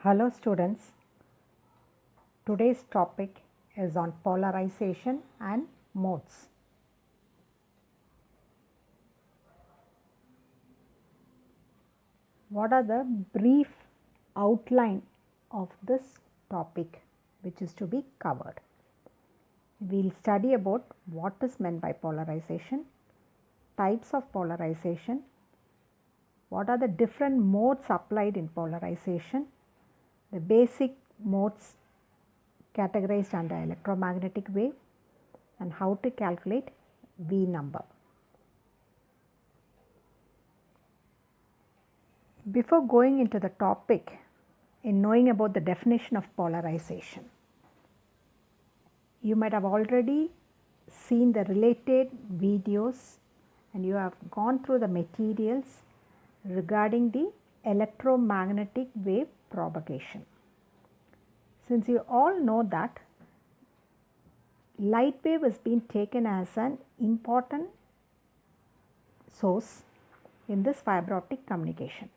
Hello students, today's topic is on polarization and modes. What are the brief outline of this topic which is to be covered? We will study about what is meant by polarization, types of polarization, what are the different modes applied in polarization, the basic modes categorized under electromagnetic wave, and how to calculate V number. Before going into the topic, in knowing about the definition of polarization, you might have already seen the related videos and you have gone through the materials regarding the electromagnetic wave propagation. Since you all know that light wave is being taken as an important source in this fiber optic communication.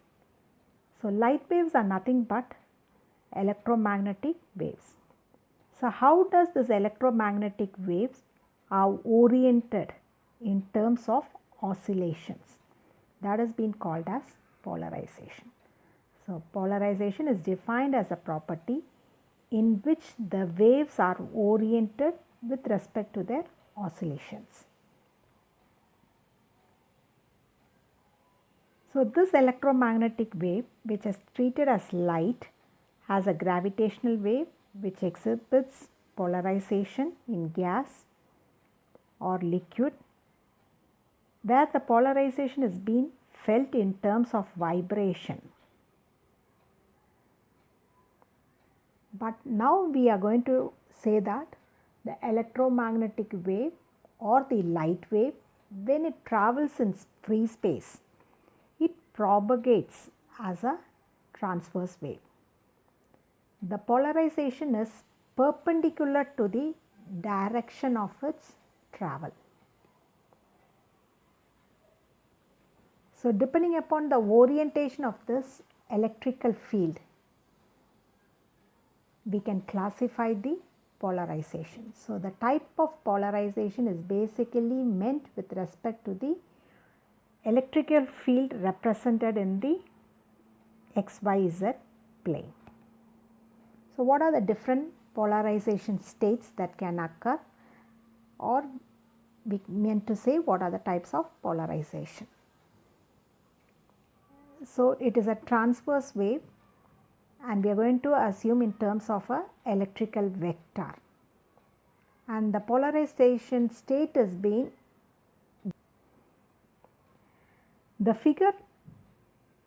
So, light waves are nothing but electromagnetic waves. So, how does this electromagnetic waves are oriented in terms of oscillations? That has been called as polarization. So, polarization is defined as a property in which the waves are oriented with respect to their oscillations. So, this electromagnetic wave, which is treated as light, has a gravitational wave which exhibits polarization in gas or liquid, where the polarization is being felt in terms of vibration. But now we are going to say that the electromagnetic wave or the light wave, when it travels in free space, it propagates as a transverse wave. The polarization is perpendicular to the direction of its travel. So, depending upon the orientation of this electrical field, we can classify the polarization. So, the type of polarization is basically meant with respect to the electrical field represented in the XYZ plane. So, what are the different polarization states that can occur, or we meant to say what are the types of polarization? So, it is a transverse wave and we are going to assume in terms of a electrical vector, and the polarization state is being, the figure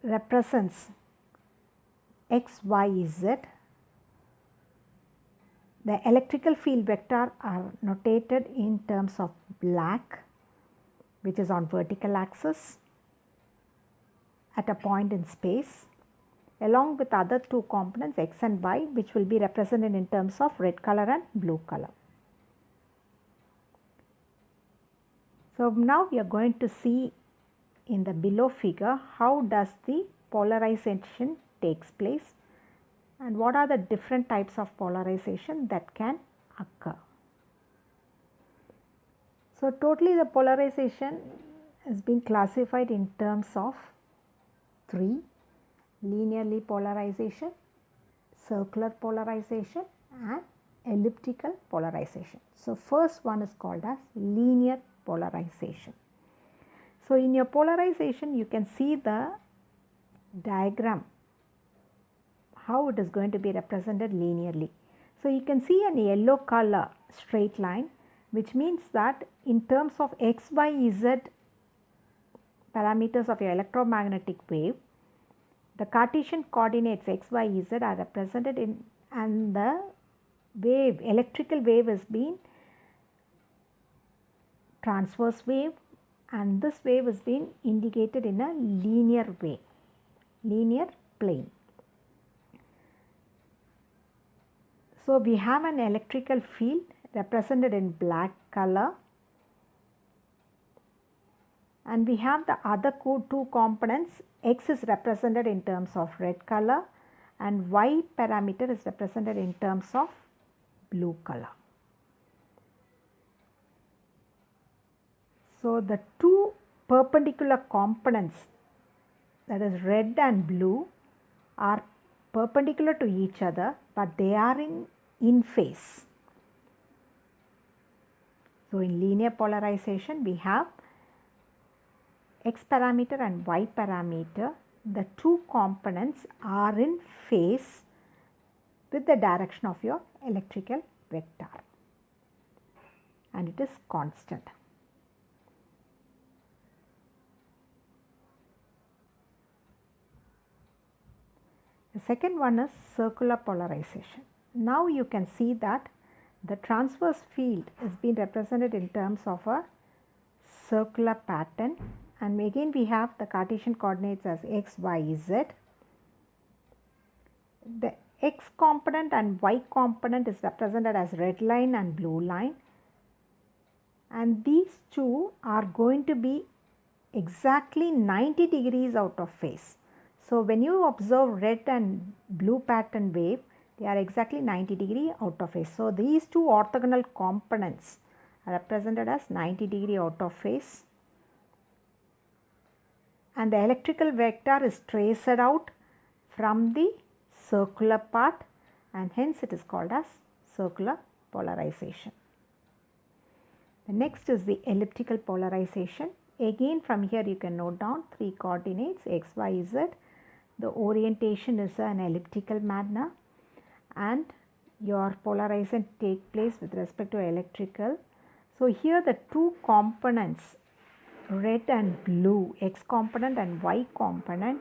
represents X, Y, Z. The electrical field vector are notated in terms of black, which is on vertical axis at a point in space, along with other two components X and Y, which will be represented in terms of red color and blue color. So, now we are going to see in the below figure how does the polarization takes place and what are the different types of polarization that can occur. So, totally the polarization is being classified in terms of three: linearly polarization, circular polarization, and elliptical polarization. So, first one is called as linear polarization. So, in your polarization you can see the diagram how it is going to be represented linearly. So, you can see an yellow color straight line, which means that in terms of X, Y, Z parameters of your electromagnetic wave, the Cartesian coordinates X, Y, Z are represented in, and the wave, electrical wave is being transverse wave, and this wave is being indicated in a linear way, linear plane. So, we have an electrical field represented in black color, and we have the other two components. X is represented in terms of red color and Y parameter is represented in terms of blue color. So the two perpendicular components, that is red and blue, are perpendicular to each other, but they are in phase. So in linear polarization we have X parameter and Y parameter. The two components are in phase with the direction of your electrical vector, and it is constant. The second one is circular polarization. Now you can see that the transverse field is being represented in terms of a circular pattern, and again we have the Cartesian coordinates as x, y, z. The x component and y component is represented as red line and blue line, and these two are going to be exactly 90 degrees out of phase. So when you observe red and blue pattern wave, they are exactly 90 degree out of phase. So these two orthogonal components are represented as 90 degree out of phase, and the electrical vector is traced out from the circular part, and hence it is called as circular polarization. The next is the elliptical polarization. Again from here you can note down three coordinates x, y, z. The orientation is an elliptical manner, and your polarization take place with respect to electrical. So here the two components, red and blue, x component and y component,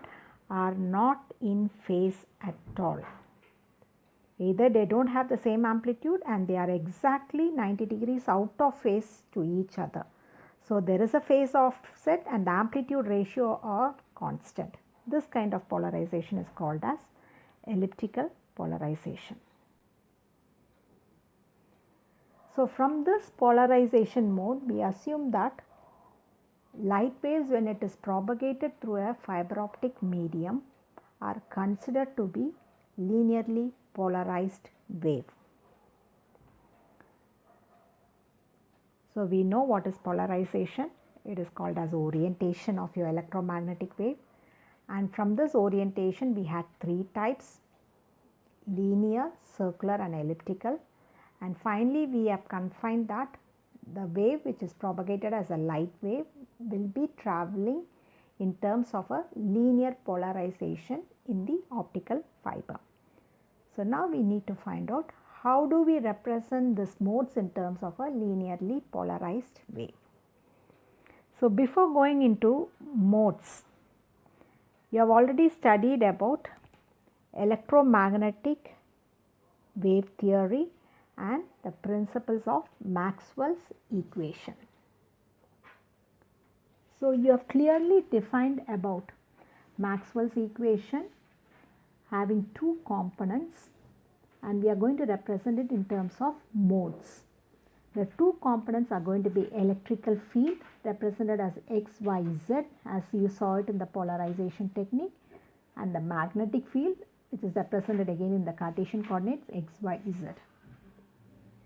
are not in phase at all. Either they don't have the same amplitude and they are exactly 90 degrees out of phase to each other. So there is a phase offset and the amplitude ratio are constant. This kind of polarization is called as elliptical polarization. So from this polarization mode, we assume that light waves, when it is propagated through a fiber optic medium, are considered to be linearly polarized wave. So we know what is polarization. It is called as orientation of your electromagnetic wave, and from this orientation we had three types: linear, circular and elliptical. And finally we have confined that the wave which is propagated as a light wave will be traveling in terms of a linear polarization in the optical fiber. So now we need to find out how do we represent these modes in terms of a linearly polarized wave. So before going into modes, you have already studied about electromagnetic wave theory and the principles of Maxwell's equation. So you have clearly defined about Maxwell's equation having two components, and we are going to represent it in terms of modes. The two components are going to be electrical field represented as x, y, z, as you saw it in the polarization technique, and the magnetic field which is represented again in the Cartesian coordinates x, y, z.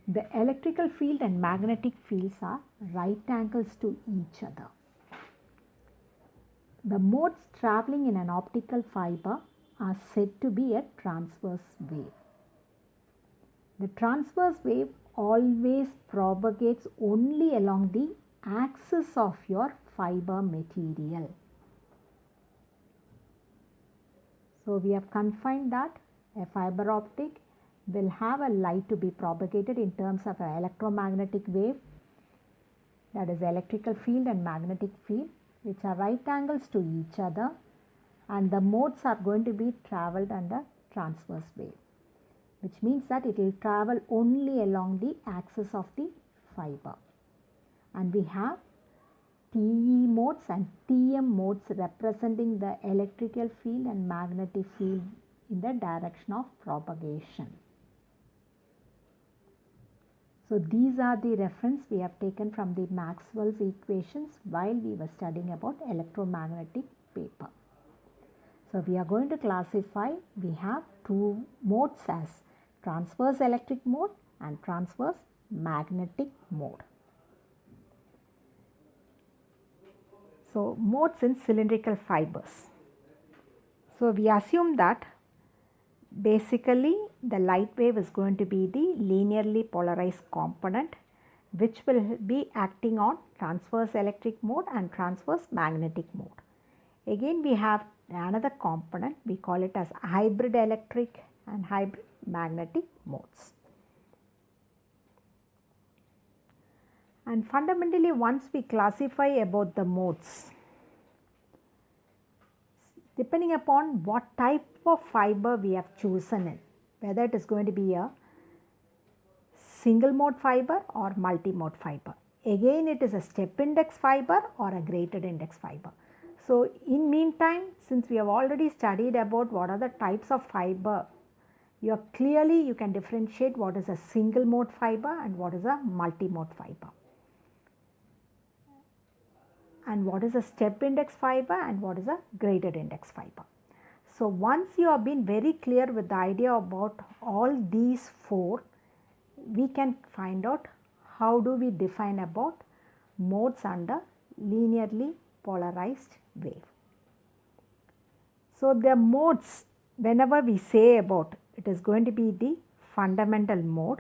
The electrical field and magnetic fields are right angles to each other. The modes traveling in an optical fiber are said to be a transverse wave. The transverse wave always propagates only along the axis of your fiber material. So we have confined that a fiber optic will have a light to be propagated in terms of an electromagnetic wave, that is electrical field and magnetic field, which are right angles to each other, and the modes are going to be traveled under transverse wave, which means that it will travel only along the axis of the fiber. And we have TE modes and TM modes representing the electrical field and magnetic field in the direction of propagation. So these are the reference we have taken from the Maxwell's equations while we were studying about electromagnetic paper. So we are going to classify, we have two modes as transverse electric mode and transverse magnetic mode. So modes in cylindrical fibers. So we assume that basically the light wave is going to be the linearly polarized component which will be acting on transverse electric mode and transverse magnetic mode. Again we have another component, we call it as hybrid electric and hybrid magnetic modes. And fundamentally once we classify about the modes, depending upon what type of fiber we have chosen in, whether it is going to be a single mode fiber or multi-mode fiber. Again it is a step index fiber or a graded index fiber. So in meantime, since we have already studied about what are the types of fiber, you can differentiate what is a single mode fiber and what is a multi-mode fiber, and what is a step index fiber and what is a graded index fiber. So once you have been very clear with the idea about all these four, we can find out how do we define about modes under linearly polarized wave. So the modes, whenever we say about, it is going to be the fundamental mode,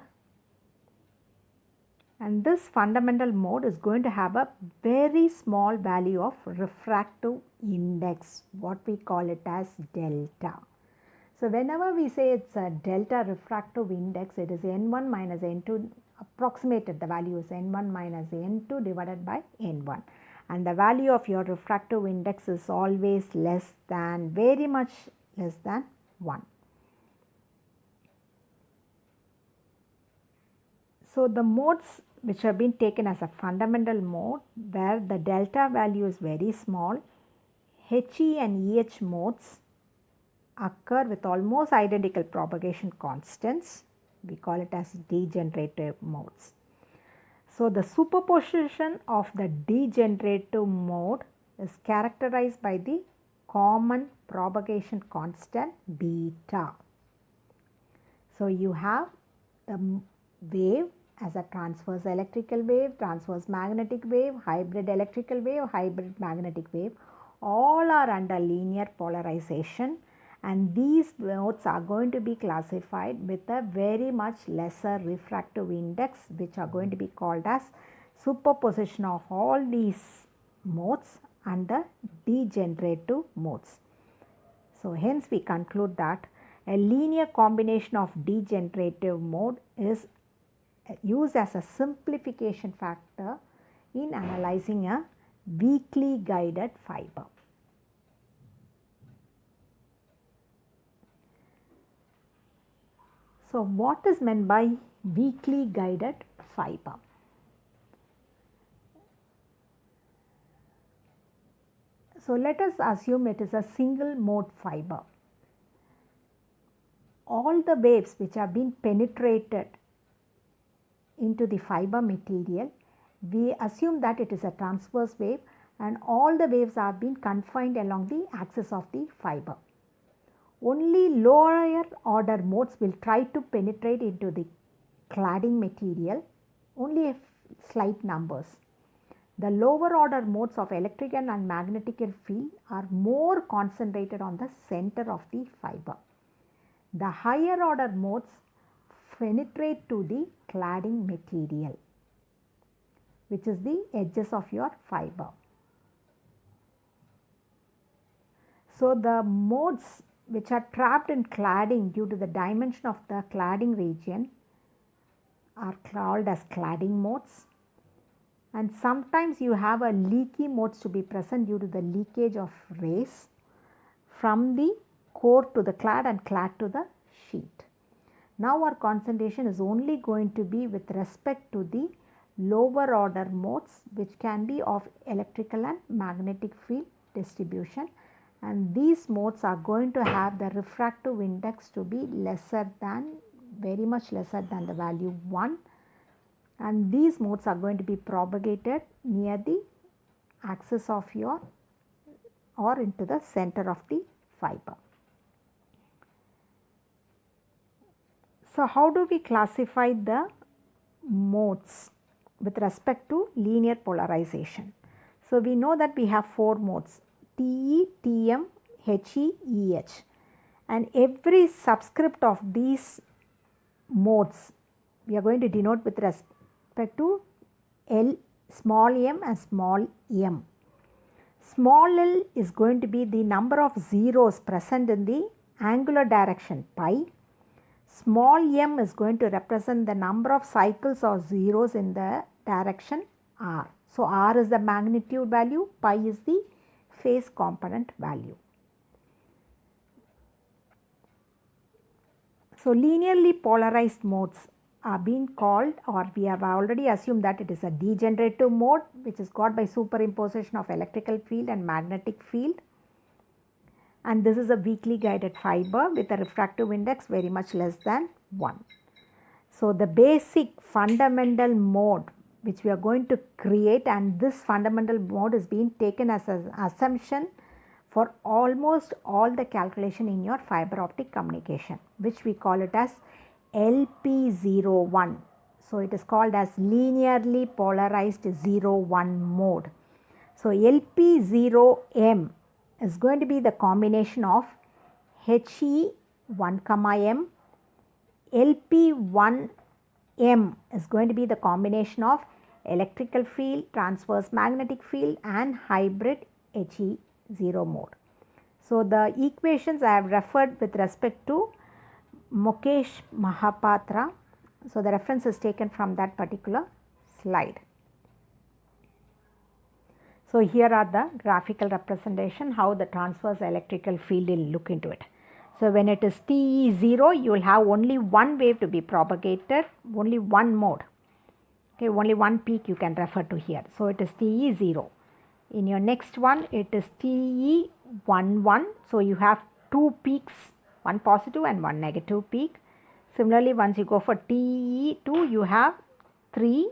and this fundamental mode is going to have a very small value of refractive index, what we call it as delta. So whenever we say it's a delta refractive index, it is n1 minus n2, approximated the value is n1 minus n2 divided by n1, and the value of your refractive index is always less than, very much less than 1. So the modes which have been taken as a fundamental mode where the delta value is very small, HE and EH modes occur with almost identical propagation constants. We call it as degenerative modes. So the superposition of the degenerative mode is characterized by the common propagation constant beta. So you have the wave as a transverse electrical wave, transverse magnetic wave, hybrid electrical wave, hybrid magnetic wave, all are under linear polarization, and these modes are going to be classified with a very much lesser refractive index, which are going to be called as superposition of all these modes under degenerative modes. So hence we conclude that a linear combination of degenerative mode is used as a simplification factor in analyzing a weakly guided fiber. So what is meant by weakly guided fiber? So let us assume it is a single mode fiber. All the waves which have been penetrated into the fiber material, we assume that it is a transverse wave, and all the waves are being confined along the axis of the fiber. Only lower order modes will try to penetrate into the cladding material, only slight numbers. The lower order modes of electrical and magnetic field are more concentrated on the center of the fiber. The higher order modes penetrate to the cladding material, which is the edges of your fiber. So the modes which are trapped in cladding due to the dimension of the cladding region are called as cladding modes, and sometimes you have a leaky modes to be present due to the leakage of rays from the core to the clad and clad to the sheet. Now our concentration is only going to be with respect to the lower order modes, which can be of electrical and magnetic field distribution, and these modes are going to have the refractive index to be lesser than, very much lesser than the value 1, and these modes are going to be propagated near the axis of your or into the center of the fiber. So how do we classify the modes with respect to linear polarization? So we know that we have 4 modes: TE, TM, HE, EH, and every subscript of these modes we are going to denote with respect to L, small m and small m. Small l is going to be the number of zeros present in the angular direction pi. Small m is going to represent the number of cycles or zeros in the direction r. So r is the magnitude value, pi is the phase component value. So linearly polarized modes are being called, or we have already assumed that it is a degenerative mode which is got by superimposition of electrical field and magnetic field. And this is a weakly guided fiber with a refractive index very much less than 1. So the basic fundamental mode which we are going to create, and this fundamental mode is being taken as an assumption for almost all the calculation in your fiber optic communication, which we call it as LP01. So it is called as linearly polarized 0-1 mode. So LP0M is going to be the combination of HE1, LP1M is going to be the combination of electrical field, transverse magnetic field and hybrid HE0 mode. So the equations I have referred with respect to Mukesh Mahapatra. So the reference is taken from that particular slide. So here are the graphical representation how the transverse electrical field will look into it. So when it is TE0, you will have only one wave to be propagated, only one mode. Okay, only one peak you can refer to here. So it is TE0. In your next one, it is TE11. So you have 2 peaks, one positive and one negative peak. Similarly, once you go for TE2, you have 3,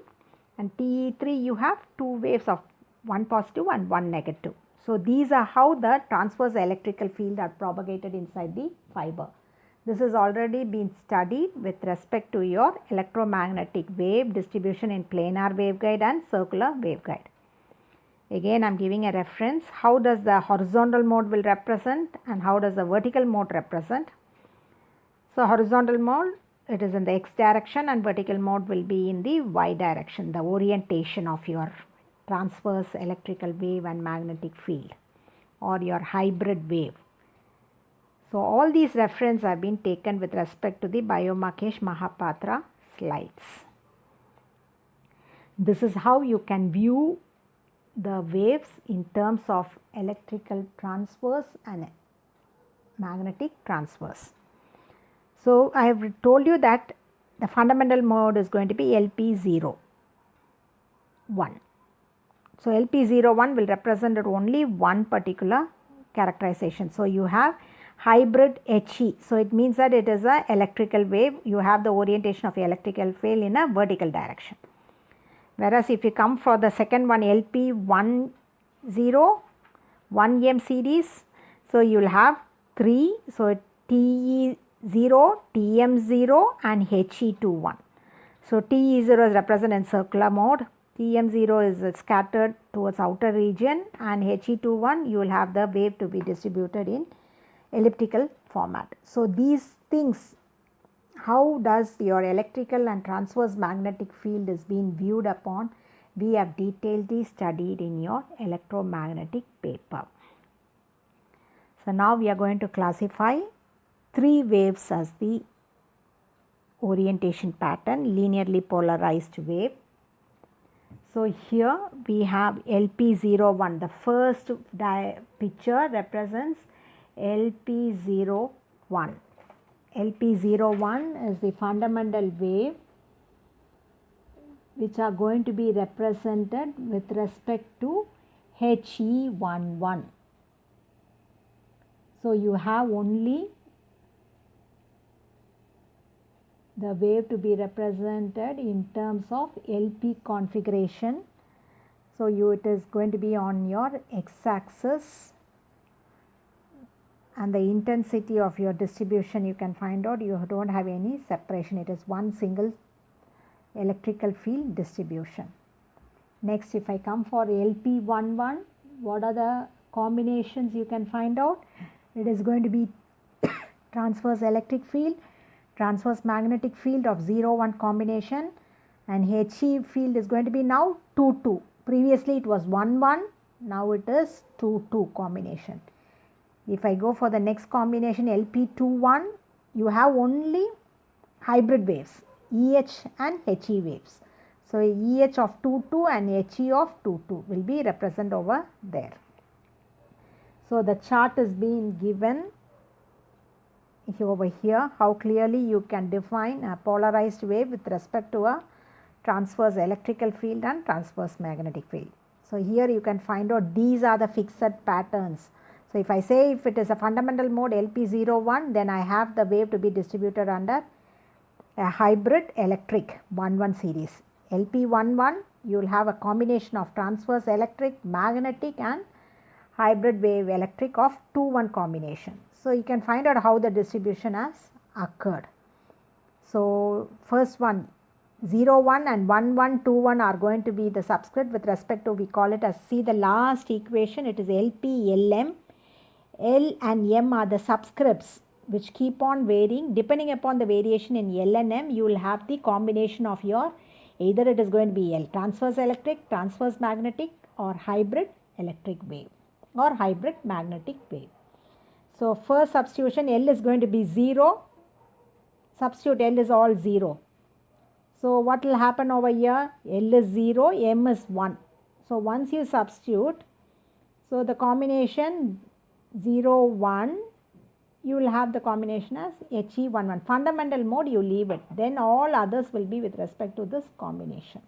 and TE3 you have 2 waves of one positive and one negative. So these are how the transverse electrical field are propagated inside the fiber. This has already been studied with respect to your electromagnetic wave distribution in planar waveguide and circular waveguide. Again, I am giving a reference. How does the horizontal mode will represent and how does the vertical mode represent? So horizontal mode, it is in the x direction, and vertical mode will be in the y direction, the orientation of your transverse electrical wave and magnetic field or your hybrid wave. So all these references have been taken with respect to the Mukesh Mahapatra slides. This is how you can view the waves in terms of electrical transverse and magnetic transverse. So I have told you that the fundamental mode is going to be LP01. So LP01 will represent only one particular characterization. So you have hybrid HE. So it means that it is an electrical wave. You have the orientation of electrical field in a vertical direction. Whereas if you come for the second one, LP10, 1M series, so you will have 3. So TE0, TM0 and HE21. So TE0 is represented in circular mode, TM0 is scattered towards outer region, and HE21 you will have the wave to be distributed in elliptical format. So these things, how does your electrical and transverse magnetic field is being viewed upon, we have detailedly studied in your electromagnetic paper. So now we are going to classify 3 waves as the orientation pattern, linearly polarized wave. So here we have LP01. The first picture represents LP01. LP01 is the fundamental wave which are going to be represented with respect to HE11. So you have only the wave to be represented in terms of LP configuration. So it is going to be on your x-axis. and the intensity of your distribution you can find out. You don't have any separation, it is one single electrical field distribution. Next, if I come for LP11, what are the combinations you can find out? It is going to be transverse electric field, transverse magnetic field of 0-1 combination, and HE field is going to be now 2-2. Previously it was 1-1, now it is 2-2 combination. If I go for the next combination LP21, you have only hybrid waves, EH and HE waves. So EH of 2-2 and HE of 2-2 will be represented over there. So the chart is being given over here, how clearly you can define a polarized wave with respect to a transverse electrical field and transverse magnetic field. So here you can find out these are the fixed patterns. So if I say if it is a fundamental mode LP01, then I have the wave to be distributed under a hybrid electric 1-1 series. LP11, you will have a combination of transverse electric, magnetic and hybrid wave electric of 2-1 combination. So you can find out how the distribution has occurred. So first one, 0-1 and 1-1, 2-1 are going to be the subscript with respect to, we call it as, see the last equation, it is LP-LM. L and M are the subscripts which keep on varying. Depending upon the variation in L and M, you will have the combination of your, either it is going to be L, transverse electric, transverse magnetic, or hybrid electric wave or hybrid magnetic wave. So first substitution, L is going to be 0, substitute L is all 0. So what will happen over here? L is 0, M is 1. So once you substitute, so the combination 0-1, you will have the combination as HE11. Fundamental mode you leave it, then all others will be with respect to this combination.